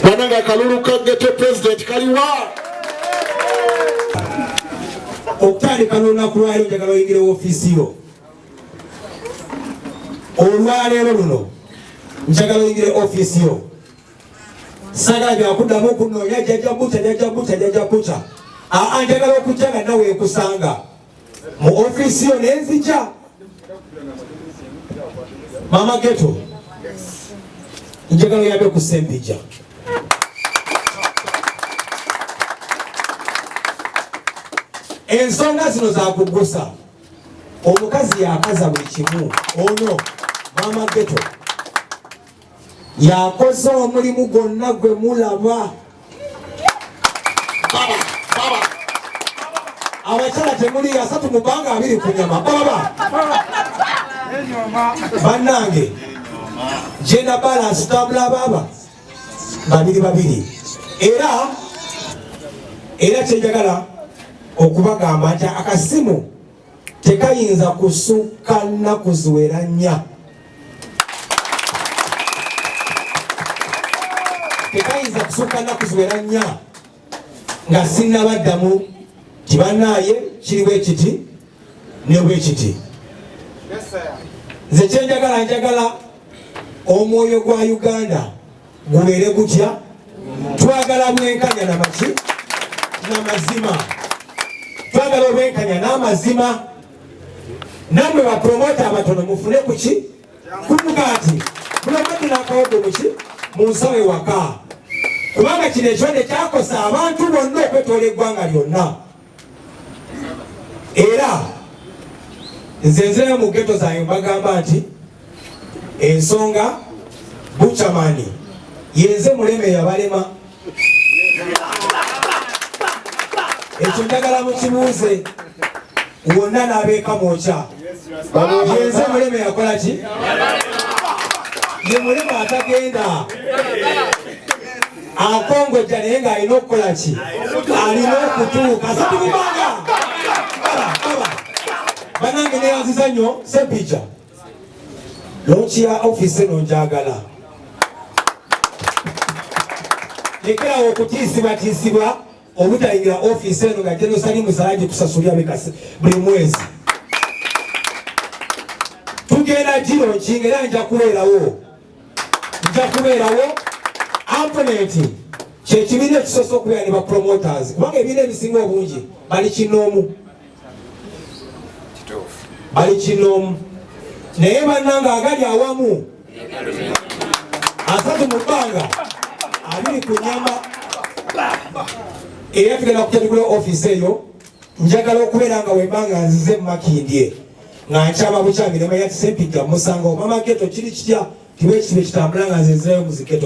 Bananga kalulu ka Geto president kaliwa. Okutandika n'olunaku lwaleero njagala oyingire woofiisi yo. Olwaleero luno njagala oyingire ofiisi yo. Saagala byakuddamu okunoonya jjajja buta. Njagala okujja nga nawe ekusanga mu ofiisi yo n'enzija. Mama Geto, njagala oyambe ku Ssempijja. Ensonga zino zakugusa. Omukazi yakaza buli kimu. Ono Mama Geto yakoze omulimu gwonna gwe mulaba. Abakyala temuli asatu mu bbanga 2 ku nyama. Bannange gender balance tabula baba 2 era kyenjagala okubagamba nti akasimu tekayinza kusukka nnaku ziwera 4. Tekayinza kusukka nnaku ziwera 4 nga sinnabaddamu kibannaaye kiri bwe kiti ne bwe kiti. Nze njagala omwoyo gwa Uganda gubeere gutya. Twagala bwenkanya n'amazima. Twagala obwenkanya n'amazima. Nammwe bapromota abatono mufune kuki kumugati kulomati n'akawodo muki munsawe waka, kubanga kino ekibadde kyakosa abantu bonna okwetoola eggwanga lyonna. Era nze nzirayo mu Geto zange mbagamba nti ensonga Buchamani yenze muleme yabalema. Ekyo njagala mukibuuze wonna n'abeeka mwokya. Yenze muleme yakola ki? Ye muleme atagenda akongojja naye ng'alina okukola ki? Alina okutuuka. Asatu mubanga banange neyanziza nnyo Ssempijja. Lonchi ya office eno njagala. Lekerawo okutiisibwa obutayingira office eno nga General Salim Salaji kusasulya buli mwezi. Tugenda giro nkinga era nja kubeerawo amponent kyekibiina ekisoose okubeera ne bapromoters, kubanga ebibiina ebisinga obungi bali kinoomu. Naye bannanga agali awamu 3 mu bbanga 2 ku nyama. Era tugenda kukyatugula ofiisi eyo. Njagala okubeera nga wembanga nzize Makindye nga nkyama bukyami ne Ssempijja musanga Mama Geto kiri kitya kibe kitambula nga nze nzirayo mu Geto.